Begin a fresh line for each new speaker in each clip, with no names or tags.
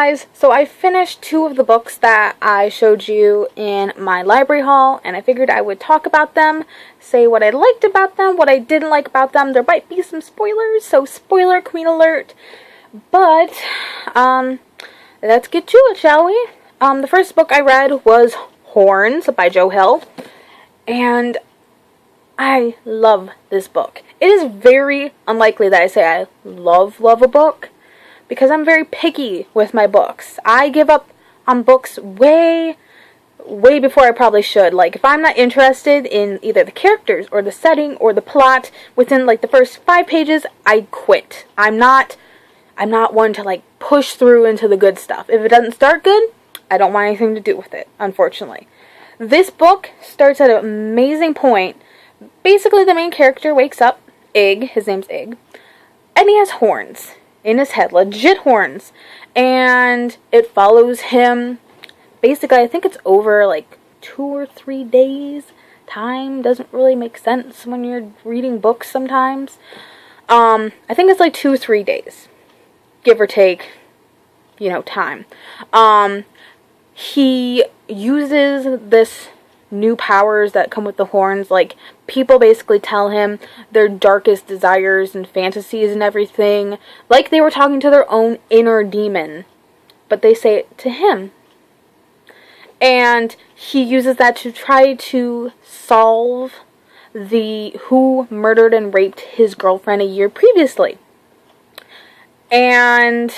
Guys, so I finished 2 of the books that I showed you in my library haul, and I figured I would talk about them, say what I liked about them, what I didn't like about them. There might be some spoilers, so spoiler queen alert. But, let's get to it, shall we? The first book I read was Horns by Joe Hill, and I love this book. It is very unlikely that I say I love a book, because I'm very picky with my books. I give up on books way before I probably should. Like, if I'm not interested in either the characters or the setting or the plot within, like, the first 5 pages, I quit. I'm not one to, like, push through into the good stuff. If it doesn't start good, I don't want anything to do with it, unfortunately. This book starts at an amazing point. Basically, the main character wakes up, Ig, his name's Ig, and he has horns in his head, legit horns, and it follows him. Basically, I think it's over like 2 or 3 days. Time doesn't really make sense when you're reading books sometimes. I think it's like 2-3 days, give or take, time. He uses this new powers that come with the horns. Like, people basically tell him their darkest desires and fantasies and everything, like they were talking to their own inner demon, but they say it to him. And he uses that to try to solve who murdered and raped his girlfriend a year previously. And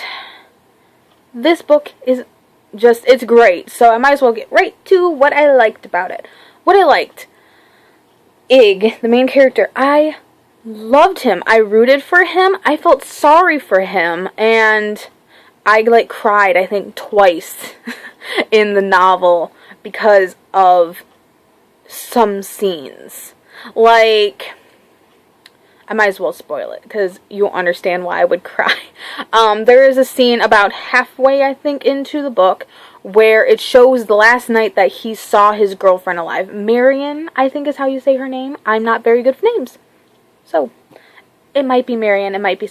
this book is it's great, so I might as well get right to what I liked about it. What I liked, Ig, the main character, I loved him. I rooted for him. I felt sorry for him, and I, cried, I think, twice in the novel because of some scenes. Like, I might as well spoil it, because you'll understand why I would cry. There is a scene about halfway, I think, into the book, where it shows the last night that he saw his girlfriend alive. Marion, I think is how you say her name. I'm not very good with names. So, it might be Marion, it might be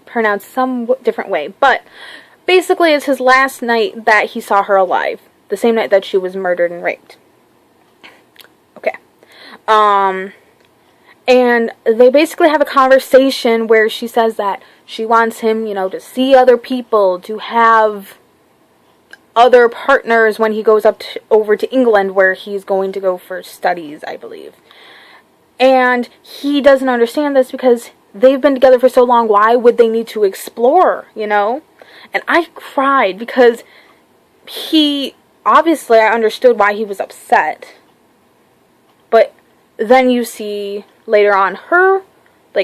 pronounced some different way. But, basically, it's his last night that he saw her alive. The same night that she was murdered and raped. Okay. And they basically have a conversation where she says that she wants him, to see other people, to have other partners when he goes over to England, where he's going to go for studies, I believe. And he doesn't understand this because they've been together for so long. Why would they need to explore, And I cried because obviously I understood why he was upset. But then you see later on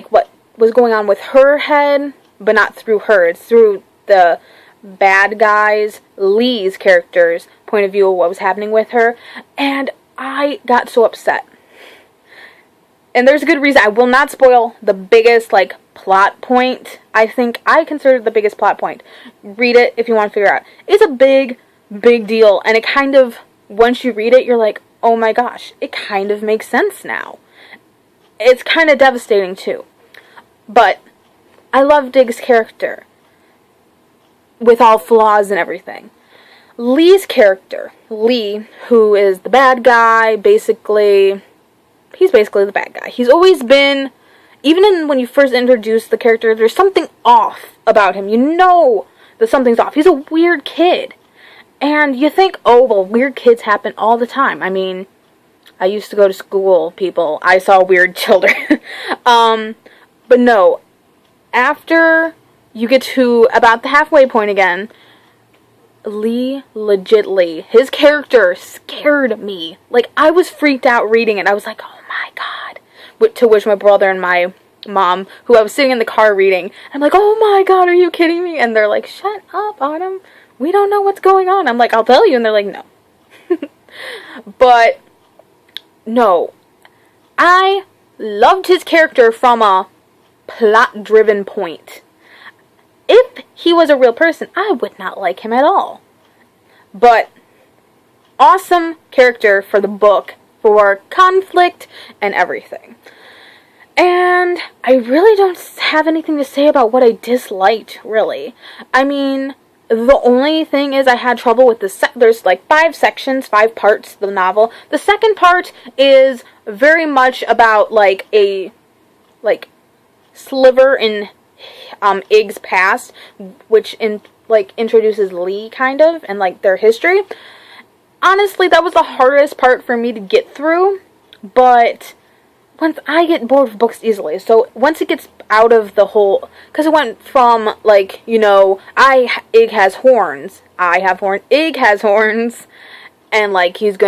what was going on with her head, but not through her. It's through the bad guys, Lee's character's point of view of what was happening with her. And I got so upset. And there's a good reason. I will not spoil the biggest, plot point. I consider it the biggest plot point. Read it if you want to figure out. It's a big deal. And it kind of, once you read it, you're like, oh my gosh, it kind of makes sense now. It's kind of devastating too. But I love Dig's character, with all flaws and everything. Lee's character, Lee, who is the bad guy, he's basically the bad guy. He's always been, even when you first introduce the character, there's something off about him. That something's off. He's a weird kid. And you think, oh, well, weird kids happen all the time. I mean, I used to go to school, people. I saw weird children. But no. After you get to about the halfway point again, Lee, his character scared me. I was freaked out reading it. I was like, oh my god. To which my brother and my mom, who I was sitting in the car reading, I'm like, oh my god, are you kidding me? And they're like, shut up, Autumn. We don't know what's going on. I'm like, I'll tell you. And they're like, no. But, no. I loved his character from a plot-driven point. If he was a real person, I would not like him at all. But, awesome character for the book, for conflict and everything. And I really don't have anything to say about what I disliked, really. I mean, The only thing is I had trouble with there's like 5 sections, 5 parts of the novel. The second part is very much about like a like sliver in Ig's past, which introduces Lee kind of and like their history. Honestly, that was the hardest part for me to get through, but once I get bored with books easily, so once it gets out of the whole, because it went from like, Ig has horns, I have horns, Ig has horns, and like he's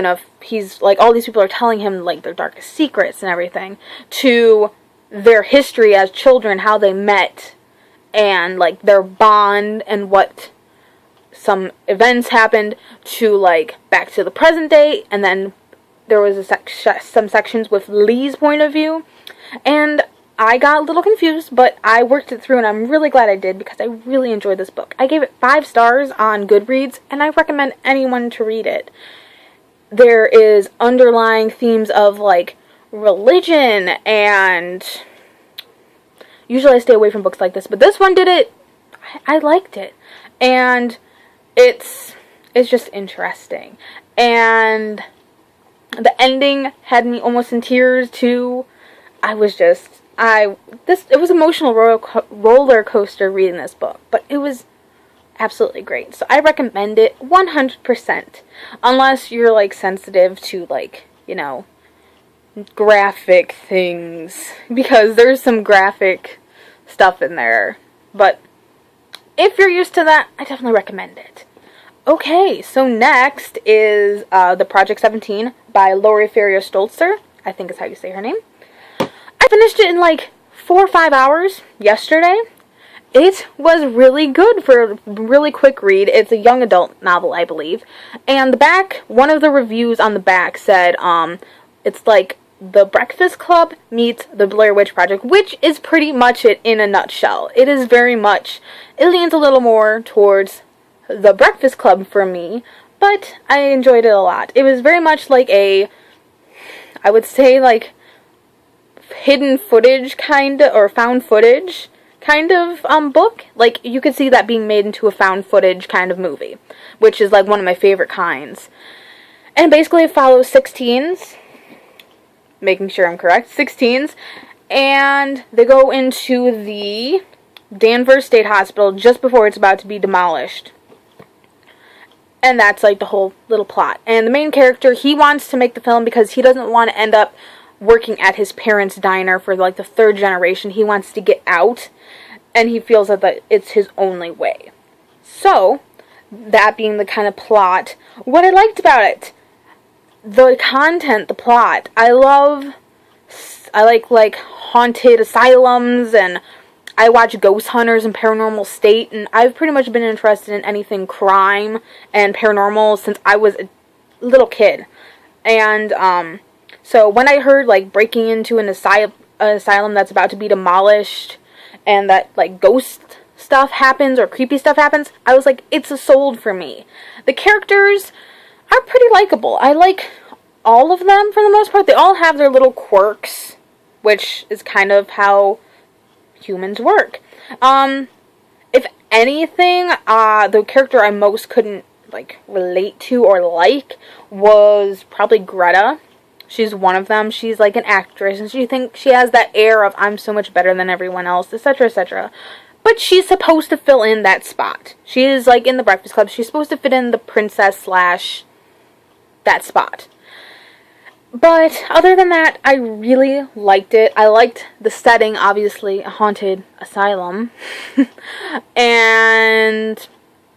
like all these people are telling him like their darkest secrets and everything, to their history as children, how they met, and like their bond and what some events happened, to like back to the present day, and then there was some sections with Lee's point of view, and I got a little confused, but I worked it through, and I'm really glad I did, because I really enjoyed this book. I gave it 5 stars on Goodreads, and I recommend anyone to read it. There is underlying themes of like religion, and usually I stay away from books like this, but this one did it. I liked it, and it's just interesting, and the ending had me almost in tears too. It was emotional roller coaster reading this book, but it was absolutely great. So I recommend it 100%, unless you're like sensitive to like, graphic things, because there's some graphic stuff in there. But if you're used to that, I definitely recommend it. Okay, so next is The Project 17 by Laurie Ferrier Stoltzer. I think is how you say her name. I finished it in like 4 or 5 hours yesterday. It was really good for a really quick read. It's a young adult novel, I believe. And one of the reviews on the back said, it's like The Breakfast Club meets The Blair Witch Project, which is pretty much it in a nutshell. It is very much, it leans a little more towards The Breakfast Club for me, but I enjoyed it a lot. It was very much like I would say like hidden footage kind of, or found footage kind of book. Like you could see that being made into a found footage kind of movie, which is like one of my favorite kinds. And basically it follows 6 teens, making sure I'm correct, 6 teens, and they go into the Danvers State Hospital just before it's about to be demolished. And that's like the whole little plot. And the main character, he wants to make the film because he doesn't want to end up working at his parents' diner for like the 3rd generation. He wants to get out, and he feels that it's his only way. So, that being the kind of plot, what I liked about it, the content, the plot, I like haunted asylums, and I watch Ghost Hunters and Paranormal State, and I've pretty much been interested in anything crime and paranormal since I was a little kid. And so when I heard like breaking into an asylum that's about to be demolished, and that like ghost stuff happens or creepy stuff happens, I was like, it's sold for me. The characters are pretty likable. I like all of them for the most part. They all have their little quirks, which is kind of how humans work. If anything, the character I most couldn't like relate to or like was probably Greta. She's one of them. She's like an actress, and she has that air of I'm so much better than everyone else, etc., etc. But she's supposed to fill in that spot. She is like in the Breakfast Club. She's supposed to fit in the princess / that spot. But other than that, I really liked it. I liked the setting, obviously, a haunted asylum. And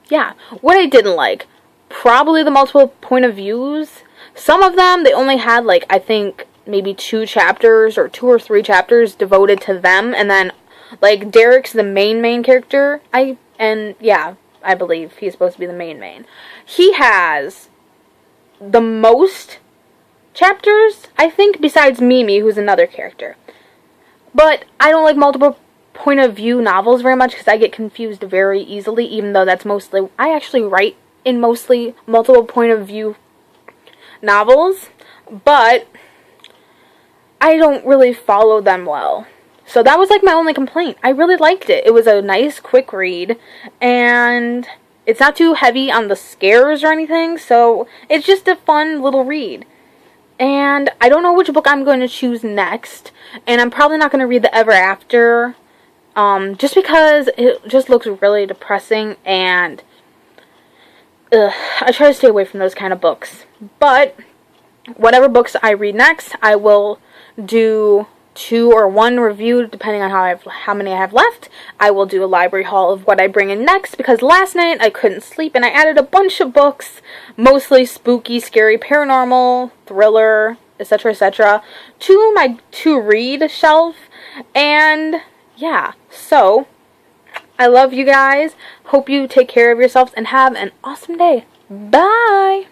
yeah, what I didn't like, probably the multiple point of views. Some of them, they only had like, I think, maybe 2 chapters or 2 or 3 chapters devoted to them. And then, like, Derek's the main character. I believe he's supposed to be the main. He has the most chapters, I think, besides Mimi, who's another character. But I don't like multiple point of view novels very much because I get confused very easily, even though that's mostly, I actually write in mostly multiple point of view novels, but I don't really follow them well. So that was like my only complaint. I really liked it. It was a nice, quick read, and It's not too heavy on the scares or anything, so it's just a fun little read. And I don't know which book I'm going to choose next, and I'm probably not going to read the Ever After, just because it just looks really depressing, and I try to stay away from those kind of books. But whatever books I read next, I will do 2 or 1 review depending on how many I have left. I will do a library haul of what I bring in next, because last night I couldn't sleep and I added a bunch of books, mostly spooky, scary, paranormal, thriller, etc., to my to read shelf. And yeah, so I love you guys. Hope you take care of yourselves and have an awesome day. Bye.